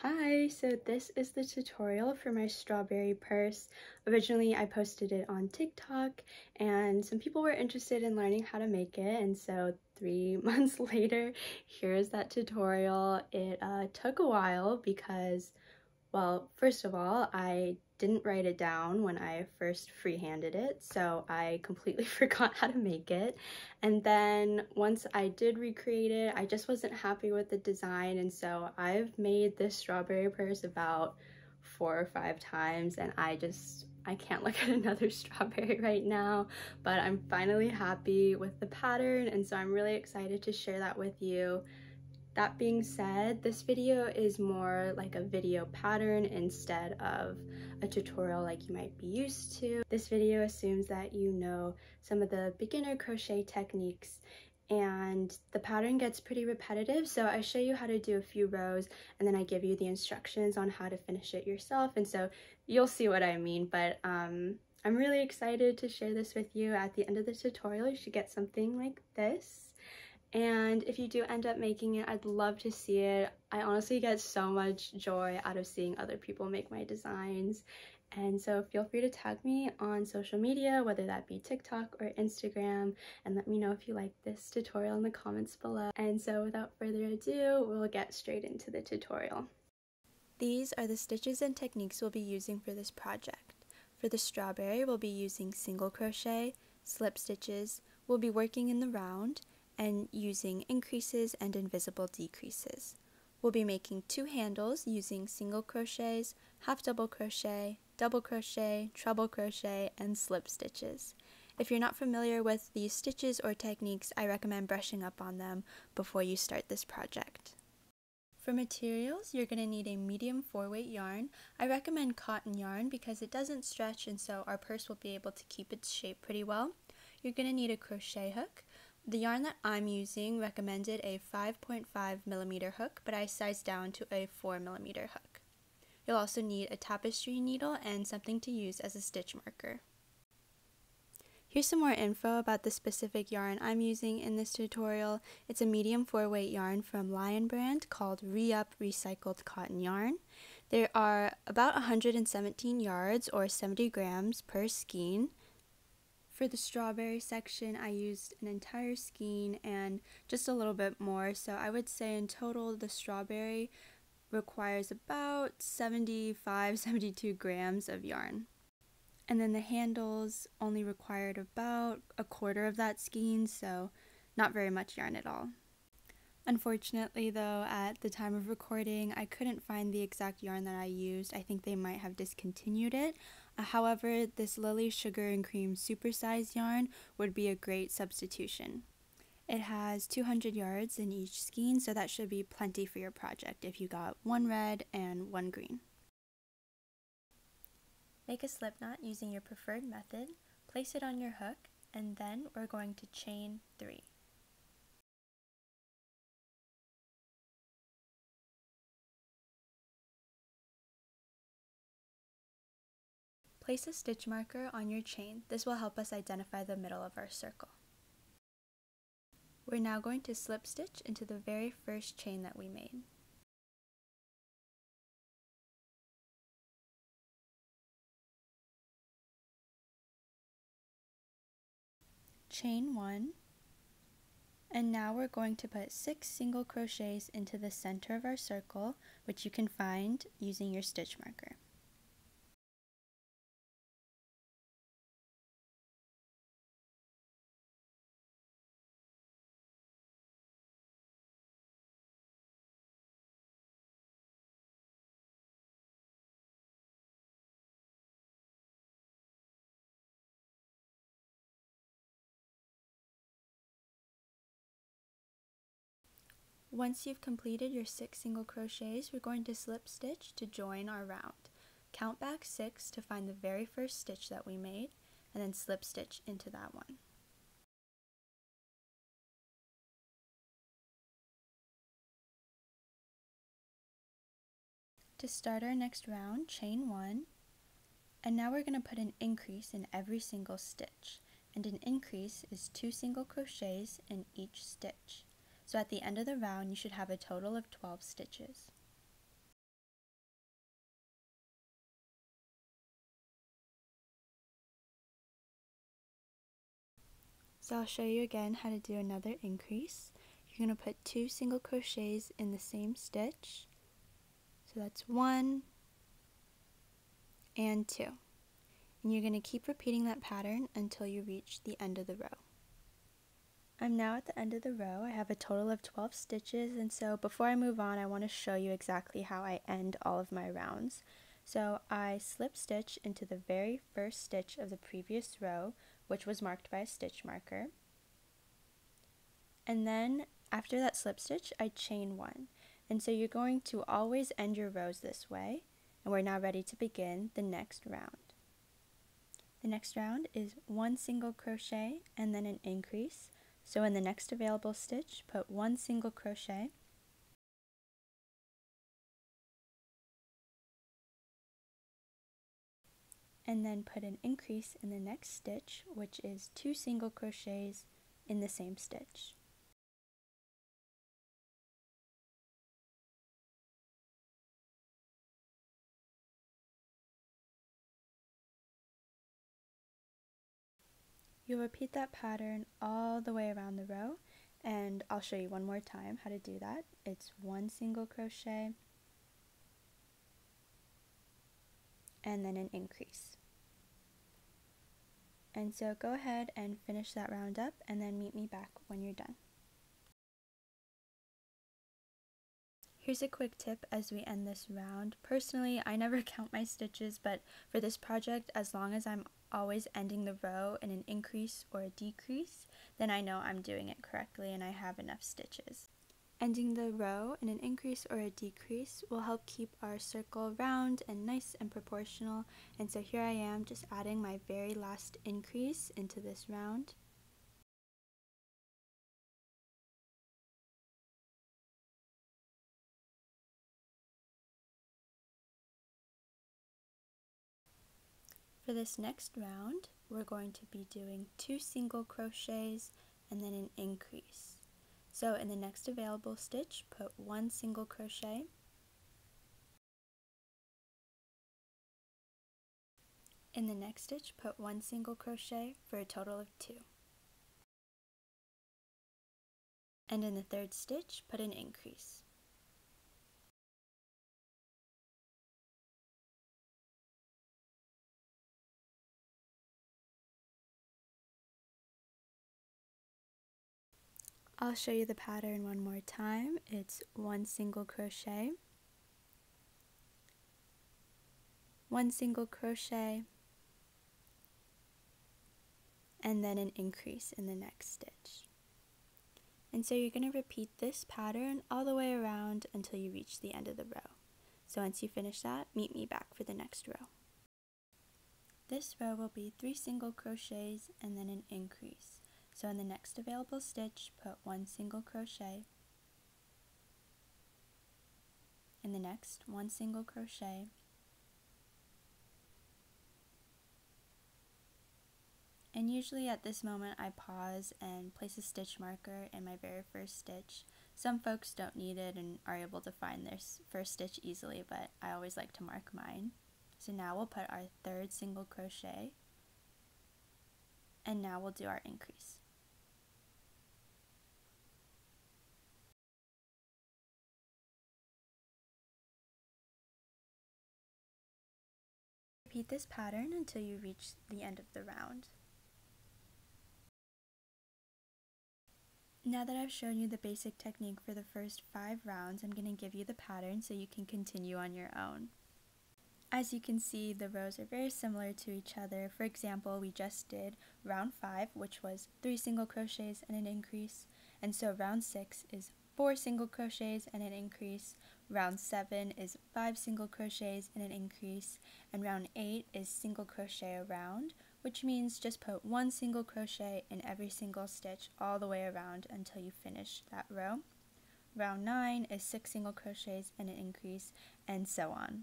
Hi, so this is the tutorial for my strawberry purse. Originally, I posted it on TikTok and some people were interested in learning how to make it, and so 3 months later, here's that tutorial. It took a while because, well, first of all, I didn't write it down when I first freehanded it, so I completely forgot how to make it. And then once I did recreate it, I just wasn't happy with the design, and so I've made this strawberry purse about 4 or 5 times, and I can't look at another strawberry right now, but I'm finally happy with the pattern, and so I'm really excited to share that with you. That being said, this video is more like a video pattern instead of a tutorial like you might be used to. This video assumes that you know some of the beginner crochet techniques, and the pattern gets pretty repetitive, so I show you how to do a few rows and then I give you the instructions on how to finish it yourself, and so you'll see what I mean. But I'm really excited to share this with you. At the end of the tutorial, you should get something like this. And if you do end up making it, I'd love to see it. I honestly get so much joy out of seeing other people make my designs. And so feel free to tag me on social media, whether that be TikTok or Instagram, and let me know if you like this tutorial in the comments below. And so without further ado, we'll get straight into the tutorial. These are the stitches and techniques we'll be using for this project. For the strawberry, we'll be using single crochet, slip stitches, we'll be working in the round, and using increases and invisible decreases. We'll be making 2 handles using single crochets, half double crochet, treble crochet, and slip stitches. If you're not familiar with these stitches or techniques, I recommend brushing up on them before you start this project. For materials, you're going to need a medium 4-weight yarn. I recommend cotton yarn because it doesn't stretch, and so our purse will be able to keep its shape pretty well. You're going to need a crochet hook. The yarn that I'm using recommended a 5.5mm hook, but I sized down to a 4mm hook. You'll also need a tapestry needle and something to use as a stitch marker. Here's some more info about the specific yarn I'm using in this tutorial. It's a medium 4-weight yarn from Lion brand called Re-Up Recycled Cotton Yarn. There are about 117 yards or 70 grams per skein. For the strawberry section, I used an entire skein and just a little bit more, so I would say in total the strawberry requires about 72 grams of yarn. And then the handles only required about a quarter of that skein, so not very much yarn at all. Unfortunately though, at the time of recording, I couldn't find the exact yarn that I used. I think they might have discontinued it. However, this Lily Sugar and Cream supersize yarn would be a great substitution. It has 200 yards in each skein, so that should be plenty for your project if you got 1 red and 1 green. Make a slip knot using your preferred method, place it on your hook, and then we're going to chain 3. Place a stitch marker on your chain. This will help us identify the middle of our circle. We're now going to slip stitch into the very first chain that we made. Chain 1, and now we're going to put 6 single crochets into the center of our circle, which you can find using your stitch marker. Once you've completed your 6 single crochets, we're going to slip stitch to join our round. Count back 6 to find the very first stitch that we made, and then slip stitch into that one. To start our next round, chain 1, and now we're going to put an increase in every single stitch, and an increase is 2 single crochets in each stitch. So at the end of the round, you should have a total of 12 stitches. So I'll show you again how to do another increase. You're going to put 2 single crochets in the same stitch. So that's 1 and 2. And you're going to keep repeating that pattern until you reach the end of the row. I'm now at the end of the row. I have a total of 12 stitches, and so before I move on, I want to show you exactly how I end all of my rounds. So I slip stitch into the very first stitch of the previous row, which was marked by a stitch marker. And then after that slip stitch, I chain 1. And so you're going to always end your rows this way, and we're now ready to begin the next round. The next round is 1 single crochet and then an increase. So in the next available stitch, put 1 single crochet, and then put an increase in the next stitch, which is 2 single crochets in the same stitch. You'll repeat that pattern all the way around the row, and I'll show you one more time how to do that. It's 1 single crochet and then an increase. And so go ahead and finish that round up and then meet me back when you're done. Here's a quick tip as we end this round. Personally, I never count my stitches, but for this project, as long as I'm always ending the row in an increase or a decrease, then I know I'm doing it correctly and I have enough stitches. Ending the row in an increase or a decrease will help keep our circle round and nice and proportional, and so here I am just adding my very last increase into this round. For this next round, we're going to be doing 2 single crochets and then an increase. So in the next available stitch, put 1 single crochet, in the next stitch, put 1 single crochet for a total of 2. And in the third stitch, put an increase. I'll show you the pattern one more time. It's 1 single crochet, 1 single crochet, and then an increase in the next stitch. And so you're going to repeat this pattern all the way around until you reach the end of the row. So once you finish that, meet me back for the next row. This row will be 3 single crochets and then an increase. So in the next available stitch, put 1 single crochet, in the next 1 single crochet, and usually at this moment I pause and place a stitch marker in my very first stitch. Some folks don't need it and are able to find their first stitch easily, but I always like to mark mine. So now we'll put our third single crochet, and now we'll do our increase. Repeat this pattern until you reach the end of the round. Now that I've shown you the basic technique for the first 5 rounds, I'm going to give you the pattern so you can continue on your own. As you can see, the rows are very similar to each other. For example, we just did round 5, which was 3 single crochets and an increase, and so round 6 is 4 single crochets and an increase, round 7 is 5 single crochets and an increase, and round 8 is single crochet around, which means just put 1 single crochet in every single stitch all the way around until you finish that row. Round 9 is 6 single crochets and an increase, and so on.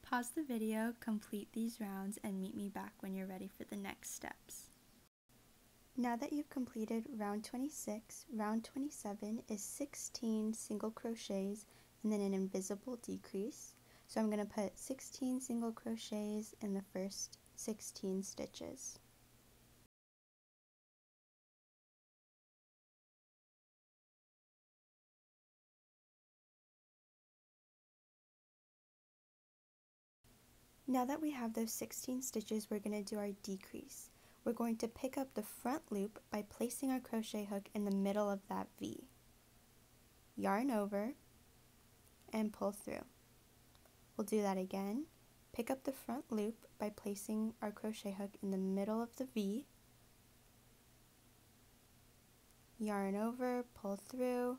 Pause the video, complete these rounds, and meet me back when you're ready for the next steps. Now that you've completed round 26, round 27 is 16 single crochets and then an invisible decrease. So I'm going to put 16 single crochets in the first 16 stitches. Now that we have those 16 stitches, we're going to do our decrease. We're going to pick up the front loop by placing our crochet hook in the middle of that V. Yarn over and pull through. We'll do that again. Pick up the front loop by placing our crochet hook in the middle of the V. Yarn over, pull through,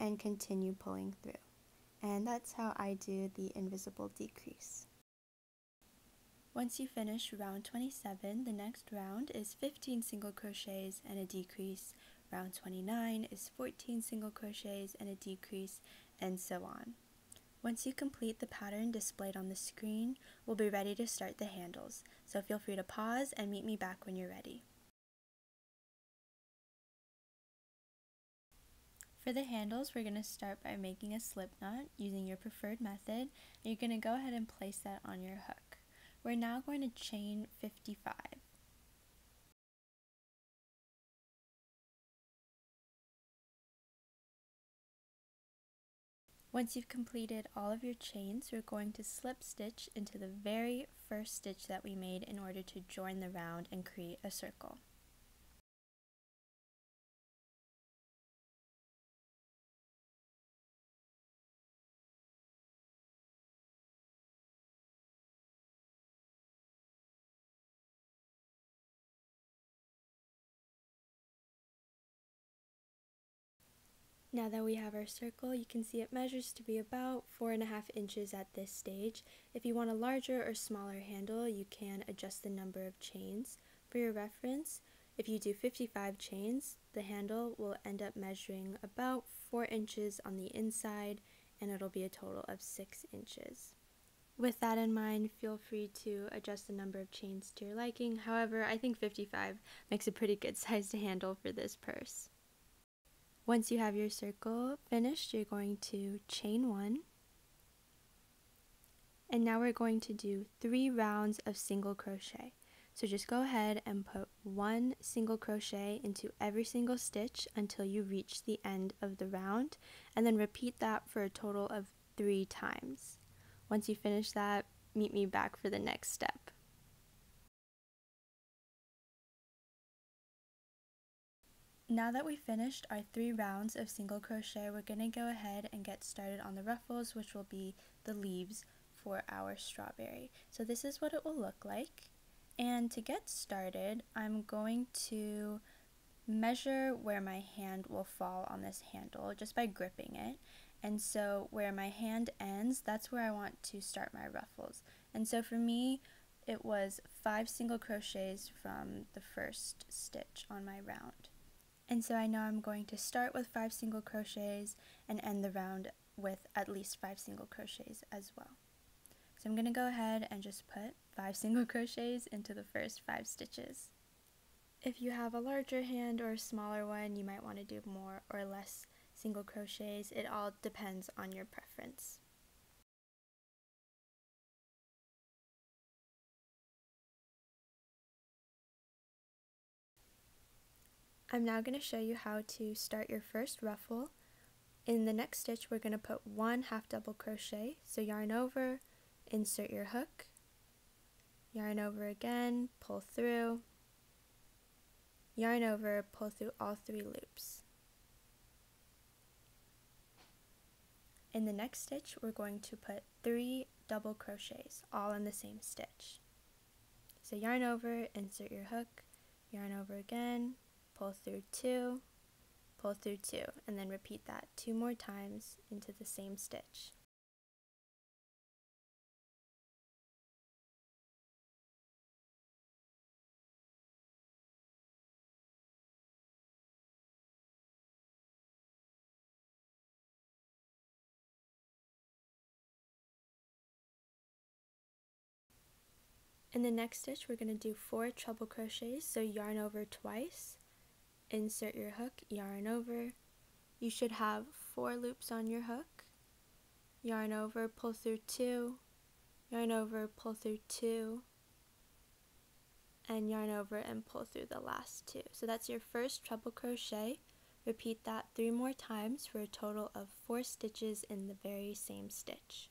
and continue pulling through. And that's how I do the invisible decrease. Once you finish round 27, the next round is 15 single crochets and a decrease. Round 29 is 14 single crochets and a decrease, and so on. Once you complete the pattern displayed on the screen, we'll be ready to start the handles, so feel free to pause and meet me back when you're ready. For the handles, we're going to start by making a slip knot using your preferred method, and you're going to go ahead and place that on your hook. We're now going to chain 55. Once you've completed all of your chains, we're going to slip stitch into the very first stitch that we made in order to join the round and create a circle. Now that we have our circle, you can see it measures to be about 4.5 inches at this stage. If you want a larger or smaller handle, you can adjust the number of chains. For your reference, if you do 55 chains, the handle will end up measuring about 4 inches on the inside, and it'll be a total of 6 inches. With that in mind, feel free to adjust the number of chains to your liking. However, I think 55 makes a pretty good sized handle for this purse. Once you have your circle finished, you're going to chain 1. And now we're going to do 3 rounds of single crochet. So just go ahead and put 1 single crochet into every single stitch until you reach the end of the round, and then repeat that for a total of 3 times. Once you finish that, meet me back for the next step. Now that we've finished our 3 rounds of single crochet, we're going to go ahead and get started on the ruffles, which will be the leaves for our strawberry. So this is what it will look like. And to get started, I'm going to measure where my hand will fall on this handle just by gripping it. And so where my hand ends, that's where I want to start my ruffles. And so for me, it was 5 single crochets from the first stitch on my round. And so I know I'm going to start with 5 single crochets and end the round with at least 5 single crochets as well. So I'm going to go ahead and just put 5 single crochets into the first 5 stitches. If you have a larger hand or a smaller one, you might want to do more or less single crochets. It all depends on your preference. I'm now going to show you how to start your first ruffle. In the next stitch, we're going to put 1 half double crochet. So yarn over, insert your hook, yarn over again, pull through, yarn over, pull through all 3 loops. In the next stitch, we're going to put 3 double crochets, all in the same stitch. So yarn over, insert your hook, yarn over again, pull through 2, pull through 2, and then repeat that 2 more times into the same stitch. In the next stitch, we're going to do 4 treble crochets, so yarn over twice, insert your hook, yarn over. You should have 4 loops on your hook, yarn over, pull through 2, yarn over, pull through 2, and yarn over and pull through the last 2. So that's your first treble crochet. Repeat that 3 more times for a total of 4 stitches in the very same stitch.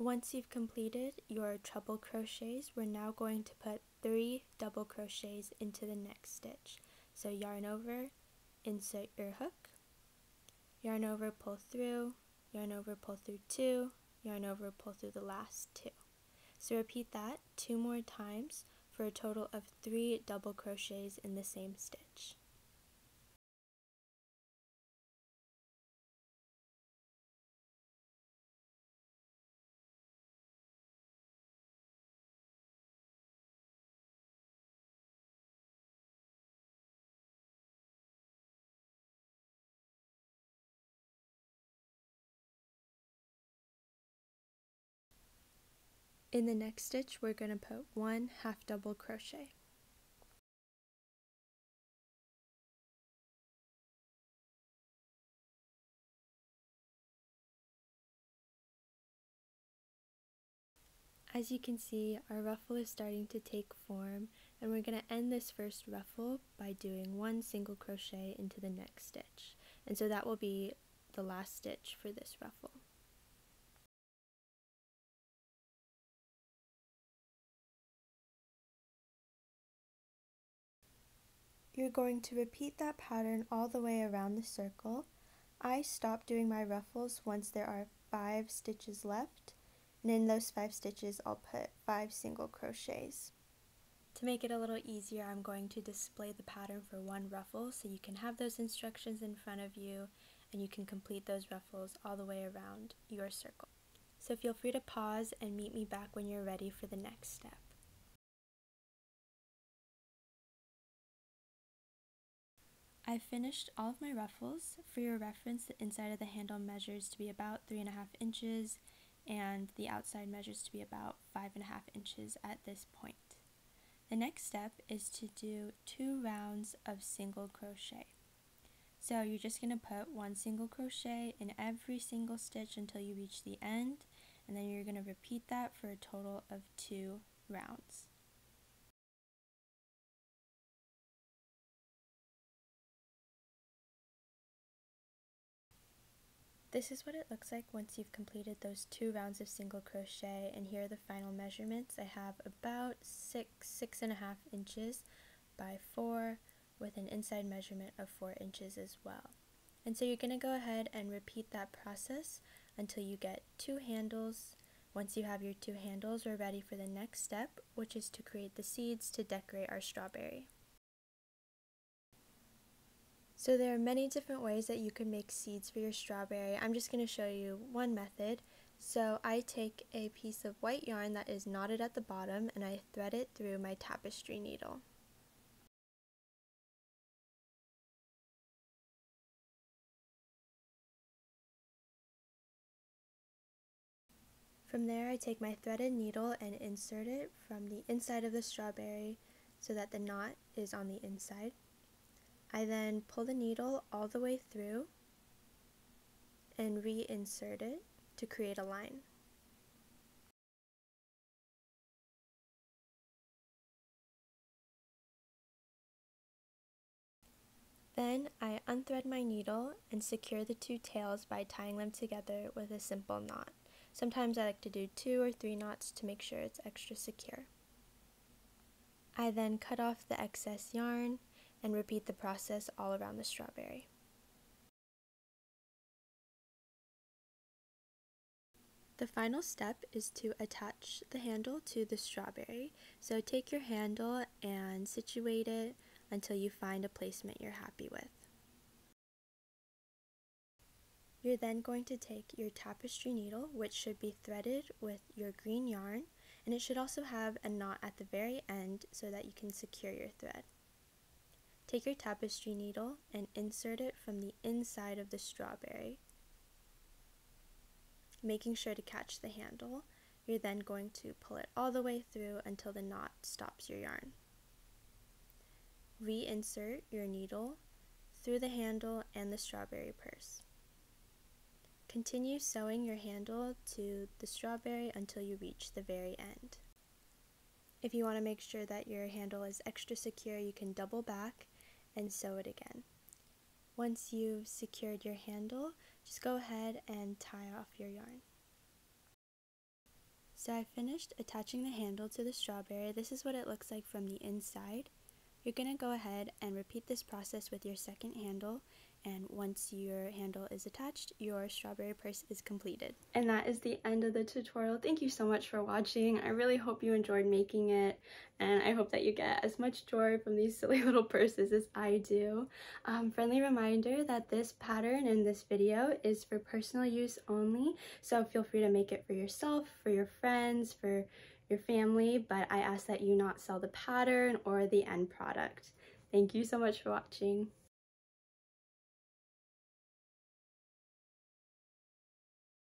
Once you've completed your treble crochets, we're now going to put 3 double crochets into the next stitch. So yarn over, insert your hook, yarn over, pull through, yarn over, pull through 2, yarn over, pull through the last 2. So repeat that 2 more times for a total of 3 double crochets in the same stitch. In the next stitch, we're going to put 1 half double crochet. As you can see, our ruffle is starting to take form, and we're going to end this first ruffle by doing 1 single crochet into the next stitch. And so that will be the last stitch for this ruffle. You're going to repeat that pattern all the way around the circle. I stop doing my ruffles once there are 5 stitches left, and in those 5 stitches I'll put 5 single crochets. To make it a little easier, I'm going to display the pattern for one ruffle so you can have those instructions in front of you and you can complete those ruffles all the way around your circle. So feel free to pause and meet me back when you're ready for the next step. I've finished all of my ruffles. For your reference, the inside of the handle measures to be about 3.5 inches and the outside measures to be about 5.5 inches at this point. The next step is to do 2 rounds of single crochet. So you're just going to put 1 single crochet in every single stitch until you reach the end, and then you're going to repeat that for a total of 2 rounds. This is what it looks like once you've completed those 2 rounds of single crochet, and here are the final measurements. I have about 6.5 inches by 4 with an inside measurement of 4 inches as well. And so you're going to go ahead and repeat that process until you get 2 handles. Once you have your 2 handles, we're ready for the next step, which is to create the seeds to decorate our strawberry. So there are many different ways that you can make seeds for your strawberry. I'm just going to show you one method. So I take a piece of white yarn that is knotted at the bottom and I thread it through my tapestry needle. From there I take my threaded needle and insert it from the inside of the strawberry so that the knot is on the inside. I then pull the needle all the way through and reinsert it to create a line. Then I unthread my needle and secure the 2 tails by tying them together with a simple knot. Sometimes I like to do 2 or 3 knots to make sure it's extra secure. I then cut off the excess yarn and repeat the process all around the strawberry. The final step is to attach the handle to the strawberry. So take your handle and situate it until you find a placement you're happy with. You're then going to take your tapestry needle, which should be threaded with your green yarn, and it should also have a knot at the very end so that you can secure your thread. Take your tapestry needle and insert it from the inside of the strawberry, making sure to catch the handle. You're then going to pull it all the way through until the knot stops your yarn. Reinsert your needle through the handle and the strawberry purse. Continue sewing your handle to the strawberry until you reach the very end. If you want to make sure that your handle is extra secure, you can double back and sew it again. Once you've secured your handle, just go ahead and tie off your yarn. So I finished attaching the handle to the strawberry. This is what it looks like from the inside. You're going to go ahead and repeat this process with your second handle, and once your handle is attached, your strawberry purse is completed. And that is the end of the tutorial. Thank you so much for watching. I really hope you enjoyed making it, and I hope that you get as much joy from these silly little purses as I do. Friendly reminder that this pattern in this video is for personal use only, so feel free to make it for yourself, for your friends, for your family, but I ask that you not sell the pattern or the end product. Thank you so much for watching.